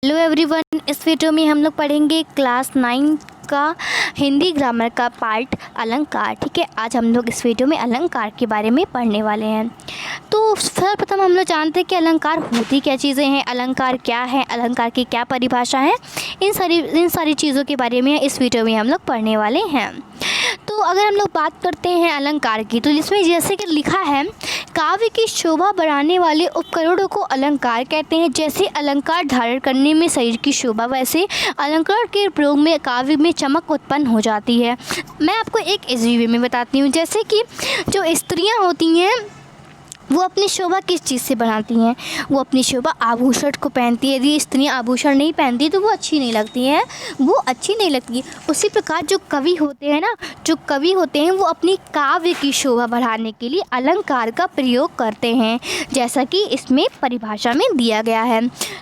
Hello everyone, इस video में हम लोग पढ़ेंगे क्लास 9 का हिंदी ग्रामर का पार्ट अलंकार। ठीक है, आज हम लोग इस वीडियो में अलंकार के बारे में पढ़ने वाले हैं। तो सर्वप्रथम हम लोग जानते हैं कि अलंकार होती क्या चीज़ें हैं, अलंकार क्या है, अलंकार की क्या परिभाषा है। इन सारी चीज़ों के बारे में इस वीडियो में हम लोग पढ़ने वाले हैं। तो अगर हम लोग बात करते हैं अलंकार की, तो इसमें जैसे कि लिखा है, काव्य की शोभा बढ़ाने वाले उपकरणों को अलंकार कहते हैं। जैसे अलंकार धारण करने में शरीर की शोभा, वैसे अलंकार के प्रयोग में काव्य में चमक उत्पन्न हो जाती है। मैं आपको एक इस वे में बताती हूँ। जैसे कि जो स्त्रियाँ होती हैं वो अपनी शोभा किस चीज़ से बढ़ाती हैं, वो अपनी शोभा आभूषण को पहनती है। यदि स्त्रियाँ आभूषण नहीं पहनती तो वो अच्छी नहीं लगती हैं, वो अच्छी नहीं लगती। उसी प्रकार जो कवि होते हैं ना, जो कवि होते हैं वो अपनी काव्य की शोभा बढ़ाने के लिए अलंकार का प्रयोग करते हैं, जैसा कि इसमें परिभाषा में दिया गया है।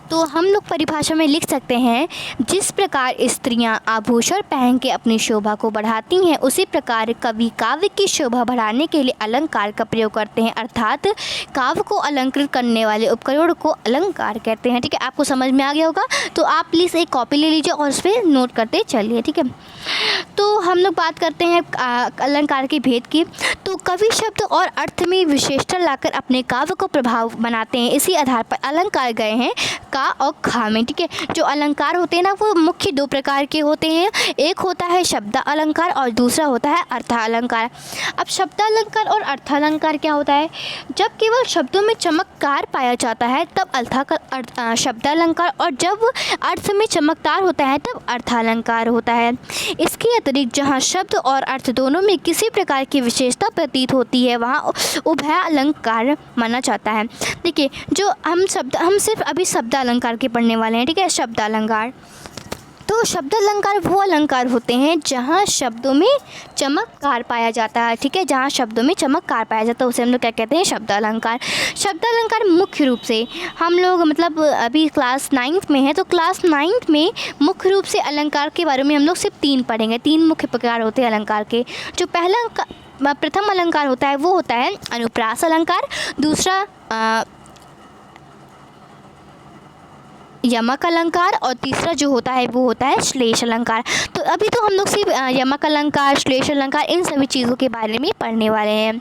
तो हम लोग परिभाषा में लिख सकते हैं, जिस प्रकार स्त्रियाँ आभूषण पहन के अपनी शोभा को बढ़ाती हैं, उसी प्रकार कवि काव्य की शोभा बढ़ाने के लिए अलंकार का प्रयोग करते हैं, अर्थात काव्य को अलंकृत करने वाले उपकरणों को अलंकार कहते हैं। ठीक है, आपको समझ में आ गया होगा। तो आप प्लीज़ एक कॉपी ले लीजिए और उस पर नोट करते चलिए। ठीक है, तो हम लोग बात करते हैं अलंकार के भेद की। तो कवि शब्द और अर्थ में विशेषता लाकर अपने काव्य को प्रभाव बनाते हैं। इसी आधार पर अलंकार गए हैं का और खा में। ठीक है, जो अलंकार होते हैं ना, वो मुख्य दो प्रकार के होते हैं। एक होता है शब्द अलंकार और दूसरा होता है अर्थालंकार। अब शब्द अलंकार और अर्थालंकार क्या होता है? जब केवल शब्दों में चमत्कार पाया जाता है तब शब्द अलंकार, और जब अर्थ में चमकदार होता है तब अर्थालंकार होता है। इसके अतिरिक्त जहाँ शब्द और अर्थ दोनों में किसी प्रकार की विशेषता प्रतीत होती है, वहाँ उभय अलंकार माना जाता है। देखिए, जो हम सिर्फ अभी शब्द अलंकार के पढ़ने वाले हैं। ठीक है, शब्द अलंकार, तो शब्द अलंकार वो अलंकार होते हैं जहाँ शब्दों में चमत्कार पाया जाता है। ठीक है, जहाँ शब्दों में चमत्कार पाया जाता है उसे हम लोग क्या कहते हैं? शब्द अलंकार। शब्द अलंकार मुख्य रूप से हम लोग अभी क्लास 9 में है, तो क्लास 9 में मुख्य रूप से अलंकार के बारे में हम लोग सिर्फ 3 पढ़ेंगे। 3 मुख्य प्रकार होते हैं अलंकार के। जो प्रथम अलंकार होता है वो होता है अनुप्रास अलंकार, दूसरा यमक अलंकार, और तीसरा जो होता है वो होता है श्लेष अलंकार। तो अभी तो हम लोग सिर्फ यमक अलंकार, श्लेष अलंकार, इन सभी चीज़ों के बारे में पढ़ने वाले हैं।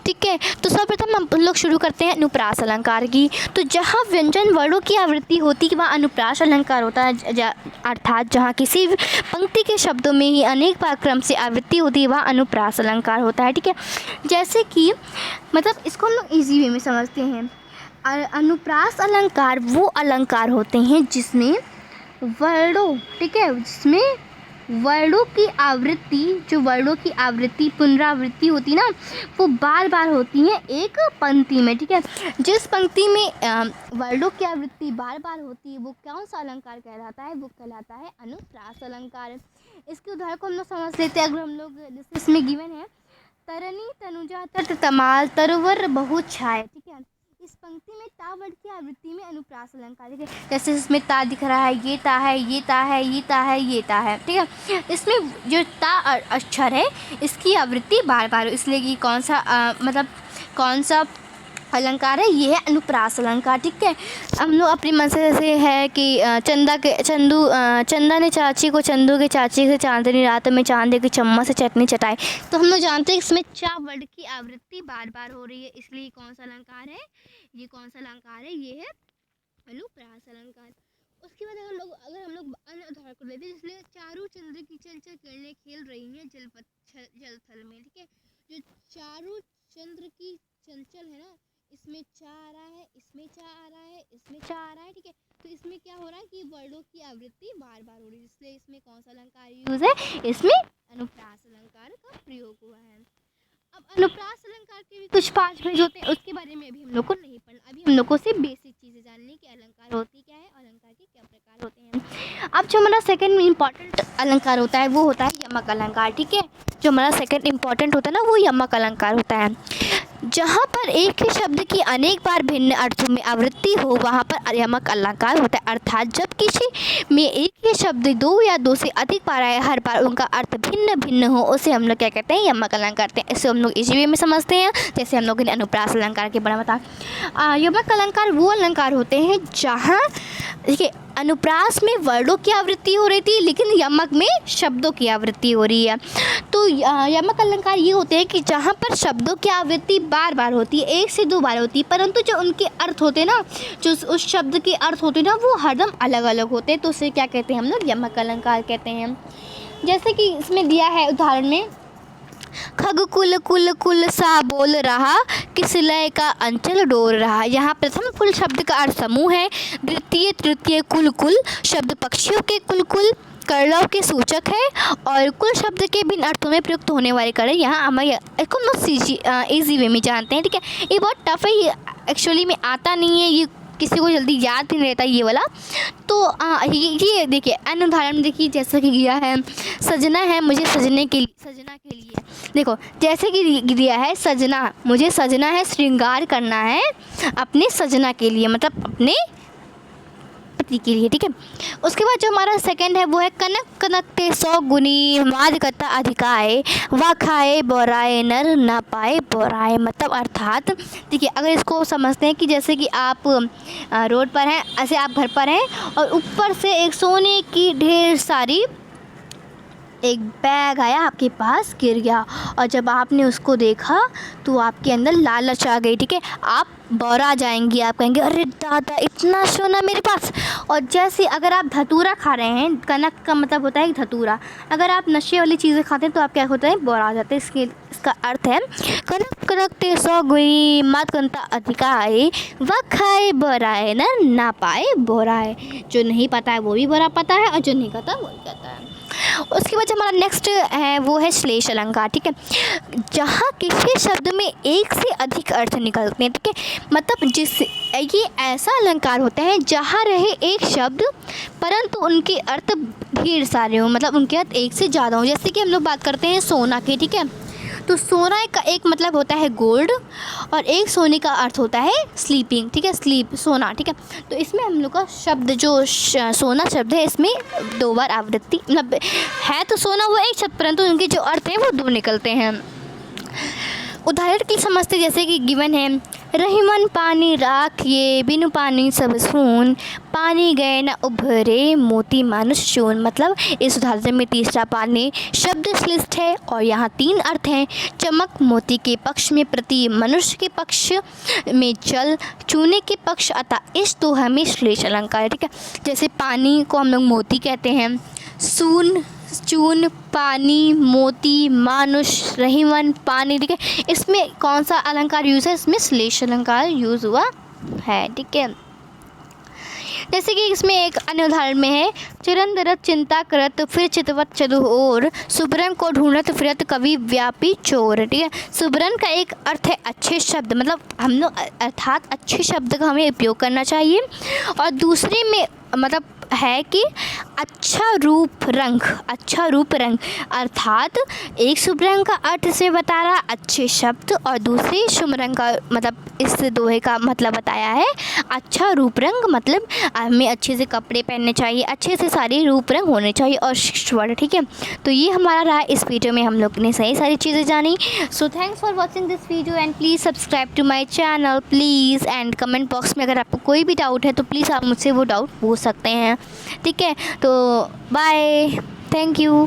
ठीक है, तो सर्वप्रथम हम लोग शुरू करते हैं अनुप्रास अलंकार की। तो जहाँ व्यंजन वर्णों की आवृत्ति होती है वहाँ अनुप्रास अलंकार होता है, अर्थात जहाँ किसी पंक्ति के शब्दों में ही अनेक बार क्रम से आवृत्ति होती है वहाँ अनुप्रास अलंकार होता है। ठीक है, जैसे कि इसको हम लोग ईजी वे में समझते हैं। अनुप्रास अलंकार वो अलंकार होते हैं जिसमें वर्णों, ठीक है, जिसमें वर्णों की आवृत्ति, जो वर्णों की आवृत्ति पुनरावृत्ति होती ना, वो बार बार होती है एक पंक्ति में। ठीक है, जिस पंक्ति में वर्णों की आवृत्ति बार बार होती है वो कौन सा अलंकार कहलाता है? वो कहलाता है अनुप्रास अलंकार। इसके उदाहरण को हम लोग समझ लेते हैं। अगर हम लोग जैसे इसमें गिवन है, तरनी तनुजा तट तमाल तरुवर बहु छाय। ठीक है, इस पंक्ति में ता वर्ड की आवृत्ति में अनुप्रास अलंकार। ठीक है, जैसे इसमें ता दिख रहा है, ये ता है, ये ता है, ये ता है, ये ता है। ठीक है, इसमें जो ता अक्षर है इसकी आवृत्ति बार बार, इसलिए कि कौन सा अलंकार है? ये है अनुप्रास अलंकार। ठीक है, हम लोग अपनी मन से जैसे है कि चंदा ने चाची को चंदू के चाची से चांदनी रात में चांदे की चम्मच से चटनी चटाई। तो हम लोग जानते हैं इसमें चा वर्ड की आवृत्ति बार बार हो रही है, इसलिए कौन सा अलंकार है? ये कौन सा अलंकार है? ये है अनुप्रास अलंकार। उसके बाद अगर हम लोग अन्य उदाहरण को लेते हैं, इसलिए चारों चंद्र की चल किरणें खेल रही हैं जल थल में। ठीक है, जो चारों चंद्र की चंचल है ना, इसमें चा आ रहा है, इसमें चा आ रहा है, इसमें चा आ रहा है। ठीक है, तो इसमें क्या हो रहा है कि वर्णों की आवृत्ति बार बार हो रही है, इसलिए इसमें कौन सा अलंकार यूज है? इसमें अनुप्रास अलंकार का प्रयोग हुआ है। अब अनुप्रास अलंकार के भी कुछ 5 भेद होते हैं, उसके बारे में अभी हम लोग को नहीं पढ़ना। अभी हम लोग को सिर्फ बेसिक चीज़ें जाननी कि अलंकार होती क्या है, अलंकार के क्या प्रकार होते हैं। अब जो हमारा सेकंड इम्पॉर्टेंट अलंकार होता है वो होता है यमक अलंकार। ठीक है, जो हमारा सेकंड इम्पॉर्टेंट होता है ना, वो यमक अलंकार होता है। जहाँ पर एक ही शब्द की अनेक बार भिन्न अर्थों में आवृत्ति हो वहाँ पर यमक अलंकार होता है, अर्थात जब किसी में एक ही शब्द 2 या 2 से अधिक बार आए, हर बार उनका अर्थ भिन्न भिन्न हो, उसे हम लोग क्या कहते हैं? यमक अलंकार करते हैं। इसे हम लोग इसी वे में समझते हैं, जैसे हम लोग ने अनुप्रास अलंकार के बारे में बताया। यमक अलंकार वो अलंकार होते हैं जहाँ देखिए अनुप्रास में वर्णों की आवृत्ति हो रही थी, लेकिन यमक में शब्दों की आवृत्ति हो रही है। तो यमक अलंकार ये होते हैं कि जहाँ पर शब्दों की आवृत्ति बार बार होती है, 1 से 2 बार होती है, परंतु जो उनके अर्थ होते हैं ना, जो उस शब्द के अर्थ होते हैं ना, वो हरदम अलग अलग होते हैं। तो उसे क्या कहते हैं हम लोग? यमक अलंकार कहते हैं। जैसे कि इसमें दिया है उदाहरण में, खग कुल कुल कुल सा बोल रहा, किस लय का अंचल डोल रहा। यहाँ प्रथम कुल शब्द का अर्थ समूह है, द्वितीय तृतीय कुल कुल शब्द पक्षियों के कुल कुल कलरव के सूचक है, और कुल शब्द के भिन्न अर्थों में प्रयुक्त होने वाले कलर यहाँ हमें इसको हम लोग ईजी वे में जानते हैं। ठीक है, ये बहुत टफ है, ये एक्चुअली में आता नहीं है, ये किसी को जल्दी याद भी नहीं रहता ये वाला। तो ये देखिए अन्य उदाहरण में देखिए, जैसा कि दिया है सजना है मुझे सजना के लिए। देखो जैसे कि दिया है सजना, मुझे सजना है, श्रृंगार करना है अपने सजना के लिए, मतलब अपने पति के लिए। ठीक है, उसके बाद जो हमारा सेकंड है वो है कनक कनकते 100 गुनी माद कथा अधिकाए, वा खाए बोराए नर ना पाए बोराए। मतलब अर्थात देखिए, अगर इसको समझते हैं कि जैसे कि आप रोड पर हैं, ऐसे आप घर पर हैं और ऊपर से एक सोने की ढेर सारी एक बैग आया आपके पास, गिर गया, और जब आपने उसको देखा तो आपके अंदर लालच आ गई। ठीक है, आप बौरा जाएंगी, आप कहेंगे अरे दादा इतना सोना मेरे पास। और जैसे अगर आप धतूरा खा रहे हैं, कनक का मतलब होता है धतूरा, अगर आप नशे वाली चीज़ें खाते हैं तो आप क्या होता है? बौरा जाते हैं। इसका अर्थ है कनक कनकते 100 गुनी मत कंता अधिकाए, व खाए बोराए ना पाए बोराए। जो नहीं पता है वो भी बोरा पता है, और जो नहीं कहता वो भी कहता है। उसके बाद हमारा नेक्स्ट है वो है श्लेष अलंकार। ठीक है, जहाँ किसी शब्द में एक से अधिक अर्थ निकलते हैं। ठीक है, मतलब ये ऐसा अलंकार होता है जहाँ रहे एक शब्द परंतु उनके अर्थ ढेर सारे हों, मतलब उनके अर्थ एक से ज़्यादा हों। जैसे कि हम लोग बात करते हैं सोना की। ठीक है, तो सोना का एक मतलब होता है गोल्ड, और एक सोने का अर्थ होता है स्लीपिंग। ठीक है, स्लीप सोना। ठीक है, तो इसमें हम लोग का शब्द जो सोना शब्द है, इसमें 2 बार आवृत्ति, मतलब है तो सोना वो एक शब्द, परंतु उनके जो अर्थ हैं वो 2 निकलते हैं। उदाहरण के लिए समझते, जैसे कि गिवन है रहीमन पानी राखिए बिनु पानी सब सून, पानी गए न उभरे मोती मानुष चून। मतलब इस उदाहरण में तीसरा पानी शब्द श्लिष्ट है और यहाँ 3 अर्थ हैं, चमक मोती के पक्ष में, प्रति मनुष्य के पक्ष में, जल चूने के पक्ष, अतः इस दोहा में श्लेष अलंकार है। ठीक है, जैसे पानी को हम लोग मोती कहते हैं, सून चून पानी, मोती, मानुष, रहीमन पानी। ठीक है, इसमें कौन सा अलंकार यूज़ है? इसमें श्लेष अलंकार यूज़ हुआ है। ठीक है, जैसे कि इसमें एक अन्य उदाहरण में है चिरंदरत चिंता करत फिर चितवत चतुर, सुबरन को ढूंढत फिरत कवि व्यापी चोर। ठीक है, सुबरन का एक अर्थ है अच्छे शब्द, मतलब हम लोग अर्थात अच्छे शब्द का हमें उपयोग करना चाहिए, और दूसरे में मतलब है कि अच्छा रूप रंग, अच्छा रूप रंग, अर्थात एक शुभ रंग का अर्थ से बता रहा अच्छे शब्द, और दूसरे शुभ रंग का मतलब इस दोहे का मतलब बताया है अच्छा रूप रंग, मतलब हमें अच्छे से कपड़े पहनने चाहिए, अच्छे से सारे रूप रंग होने चाहिए और शिष्टवर्ण। ठीक है, तो ये हमारा रहा इस वीडियो में, हम लोग ने सही सारी चीज़ें जानी। So thanks for watching this video and please subscribe to my channel please, and comment box में अगर आपको कोई भी डाउट है तो प्लीज़ आप मुझसे वो डाउट पूछ सकते हैं। ठीक है, तो बाय, थैंक यू।